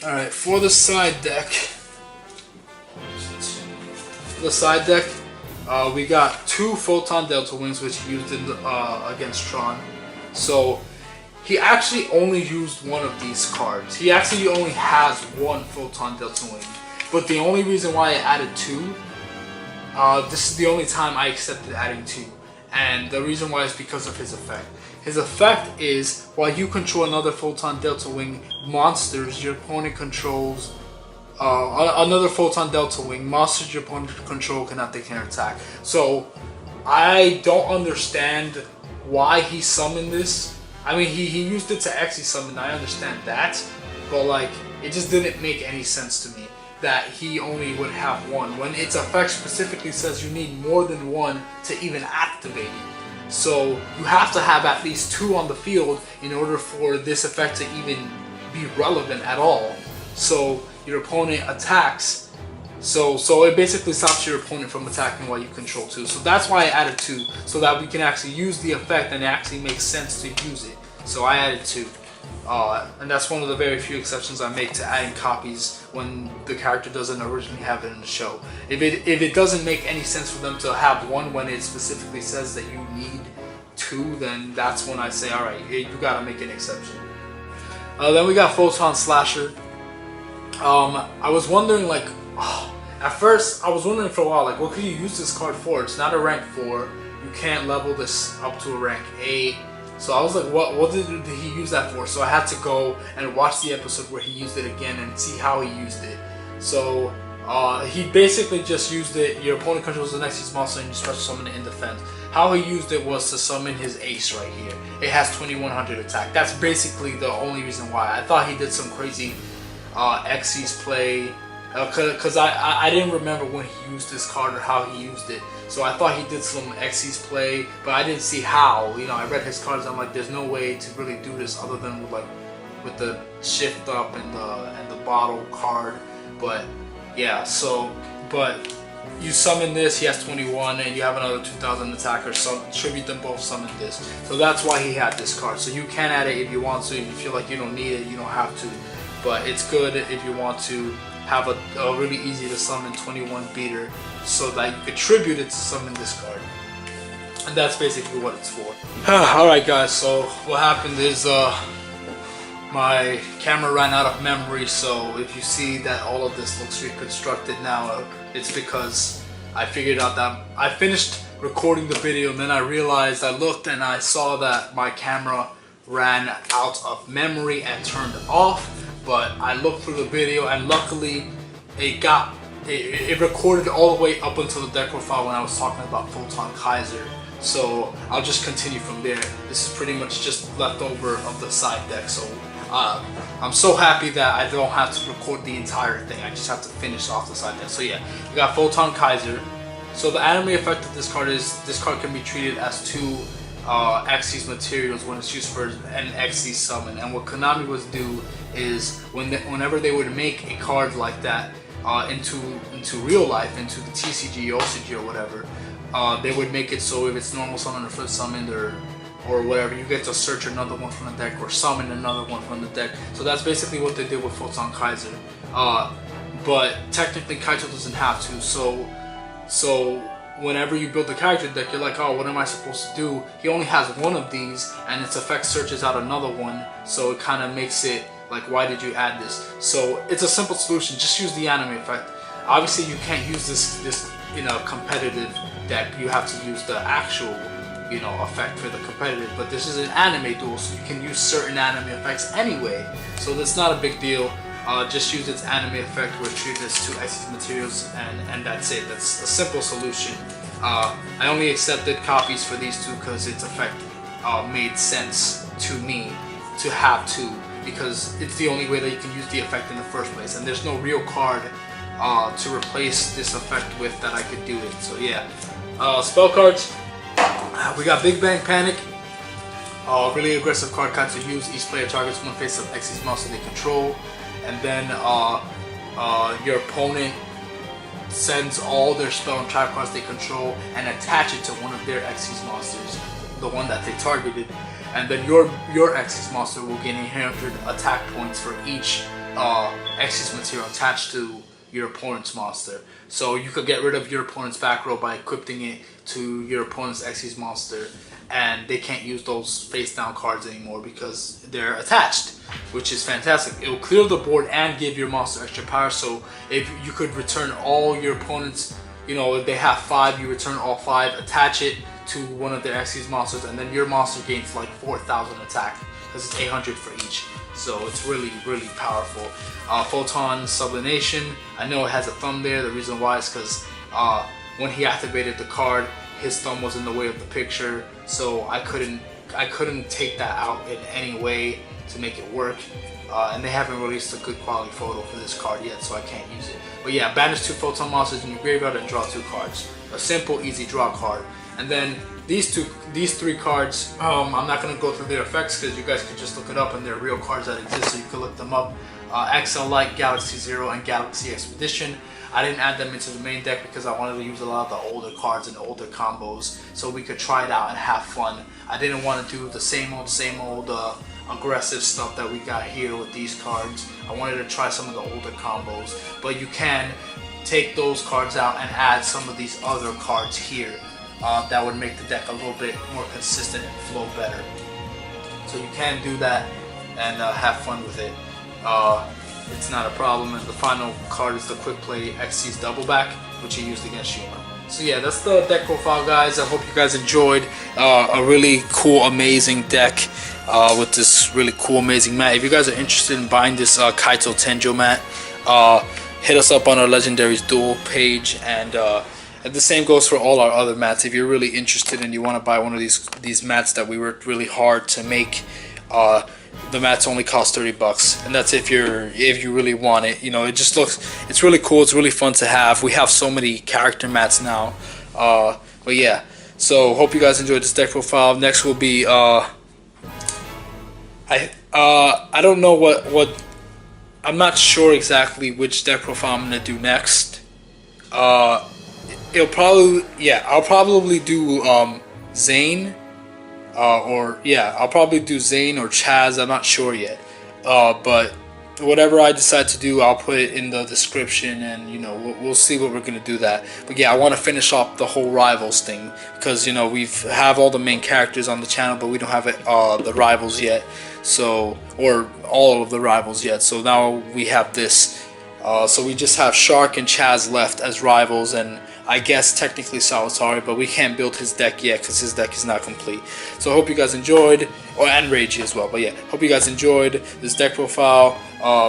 Alright, for the side deck. We got 2 Photon Delta Wings, which he used in against Tron. So he actually only used one of these cards. He actually only has 1 Photon Delta Wing. But the only reason why I added 2, this is the only time I accepted adding 2. And the reason why is because of his effect. His effect is, while you control another Photon Delta Wing monsters, your opponent controls another Photon Delta Wing. Monsters your opponent control cannot declare attack. So, I don't understand why he summoned this. I mean, he used it to Xe summon, I understand that. But like, it just didn't make any sense to me that he only would have 1, when its effect specifically says you need more than 1 to even activate it. So you have to have at least 2 on the field in order for this effect to even be relevant at all. So your opponent attacks, so it basically stops your opponent from attacking while you control 2. So that's why I added 2, so that we can actually use the effect and it actually makes sense to use it. So I added 2. And that's one of the very few exceptions I make to adding copies when the character doesn't originally have it in the show. If it doesn't make any sense for them to have 1 when it specifically says that you need 2, then that's when I say, alright, you gotta make an exception. Then we got Photon Slasher. I was wondering, like, at first I was wondering for a while, like, what could you use this card for? It's not a rank 4. You can't level this up to a rank 8. So I was like, what did he use that for? So I had to go and watch the episode where he used it again and see how he used it. So he basically just used it. Your opponent controls the next monster and you special summon it in defense. How he used it was to summon his ace right here. It has 2100 attack. That's basically the only reason why. I thought he did some crazy Xyz play. Because I didn't remember when he used this card or how he used it. So I thought he did some Xyz play, but I didn't see how. You know, I read his cards and I'm like, there's no way to really do this other than with the shift up and the bottle card. But yeah, but you summon this, he has 21, and you have another 2000 attacker, so tribute them both, summon this. So that's why he had this card. So you can add it if you want to. If you feel like you don't need it, you don't have to. But it's good if you want to have a really easy to summon 21 beater so that you could tribute it to summon this card. And that's basically what it's for. Alright guys, so what happened is my camera ran out of memory, so if you see that all of this looks reconstructed now, it's because I figured out that I finished recording the video and then I realized, I looked and I saw that my camera ran out of memory and turned off. But I looked through the video and luckily it recorded all the way up until the deck profile when I was talking about Photon Kaiser. So I'll just continue from there. This is pretty much just leftover of the side deck. So I'm so happy that I don't have to record the entire thing. I just have to finish off the side deck. So yeah, we got Photon Kaiser. So the anime effect of this card is this card can be treated as 2 Xyz materials when it's used for an Xyz summon. And what Konami would do is whenever they would make a card like that into real life, into the TCG, OCG or whatever, they would make it so if it's normal summon or flip summoned or whatever, you get to search another one from the deck or summon another one from the deck. So that's basically what they did with Photon Kaiser. But technically Kaito doesn't have to, so whenever you build the character deck, you're like, oh, what am I supposed to do? He only has 1 of these, and its effect searches out another one, so it kind of makes it like, why did you add this? So it's a simple solution. Just use the anime effect. Obviously, you can't use this in a competitive deck. You have to use the actual, effect for the competitive. But this is an anime duel, so you can use certain anime effects anyway. So that's not a big deal. Just use its anime effect, retrieve this 2 Xyz materials, and that's it. That's a simple solution. I only accepted copies for these 2 because its effect made sense to me to have 2, because it's the only way that you can use the effect in the first place, and there's no real card to replace this effect with that I could do it. So yeah, spell cards. We got Big Bang Panic. Really aggressive card to use. Each player targets 1 face of Xyz monster they control. And then your opponent sends all their spell and trap cards they control and attach it to one of their Xyz monsters, the one that they targeted. And then your Xyz monster will gain 100 attack points for each Xyz material attached to your opponent's monster. So you could get rid of your opponent's back row by equipping it to your opponent's Xyz monster, and they can't use those face down cards anymore because they're attached, which is fantastic. It will clear the board and give your monster extra power. So if you could return all your opponent's, if they have 5, you return all 5, attach it to one of their Xyz monsters, and then your monster gains like 4,000 attack because it's 800 for each. So it's really, really powerful. Photon Sublimation, I know it has a thumb there. The reason why is because when he activated the card, his thumb was in the way of the picture, so I couldn't take that out in any way to make it work. And they haven't released a good quality photo for this card yet, so I can't use it. But yeah, banish 2 Photon monsters in your graveyard and draw 2 cards. A simple, easy draw card. And then these 3 cards, I'm not going to go through their effects because you guys could just look it up, and they're real cards that exist, so you can look them up. XL Light, Galaxy Zero, and Galaxy Expedition. I didn't add them into the main deck because I wanted to use a lot of the older cards and older combos so we could try it out and have fun. I didn't want to do the same old aggressive stuff that we got here with these cards. I wanted to try some of the older combos, but you can take those cards out and add some of these other cards here. That would make the deck a little bit more consistent and flow better. So you can do that and have fun with it. It's not a problem. And the final card is the Quick Play Xyz Double Back, which he used against Yuya. So yeah, that's the deck profile, guys. I hope you guys enjoyed a really cool, amazing deck with this really cool, amazing mat. If you guys are interested in buying this Kaito Tenjo mat, hit us up on our Legendaries Duel page, and the same goes for all our other mats. If you're really interested and you want to buy one of these mats that we worked really hard to make, the mats only cost $30, and that's if you really want it. It's really cool. It's really fun to have. We have so many character mats now. But yeah, so hope you guys enjoyed this deck profile. Next will be I don't know what I'm not sure exactly which deck profile I'm gonna do next. I'll probably do Zane. I'll probably do Zane or Chaz. I'm not sure yet. But whatever I decide to do, I'll put it in the description, and we'll see what we're gonna do that. But yeah, I want to finish off the whole Rivals thing because we have all the main characters on the channel, but we don't have the Rivals yet. Or all of the Rivals yet. So now we have this. So we just have Shark and Chaz left as Rivals, and I guess technically Solitary, but we can't build his deck yet because his deck is not complete. So I hope you guys enjoyed, and Ragey as well. But yeah, hope you guys enjoyed this deck profile.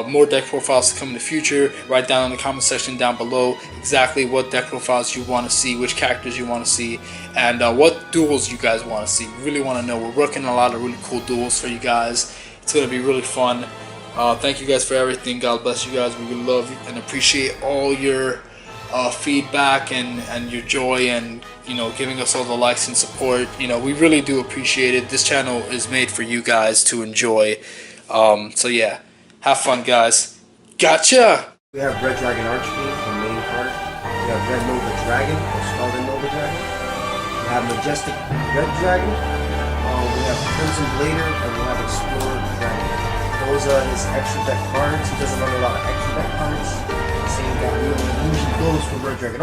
More deck profiles to come in the future. Write down in the comment section down below exactly what deck profiles you want to see, which characters you want to see, and what duels you guys want to see. We really want to know. We're working on a lot of really cool duels for you guys. It's going to be really fun. Thank you guys for everything. God bless you guys. We really love and appreciate all your feedback and your joy, and giving us all the likes and support. We really do appreciate it. This channel is made for you guys to enjoy. So yeah, have fun, guys. Gotcha. We have Red Dragon Archfiend, the main card. We have Red Nova Dragon, or Scarlet Nova Dragon. We have Majestic Red Dragon. We have Crimson Blader, and we have Explorer Dragon. Those are his extra deck cards. He doesn't run a lot of extra deck cards. Saying that we only usually goes for Red Dragon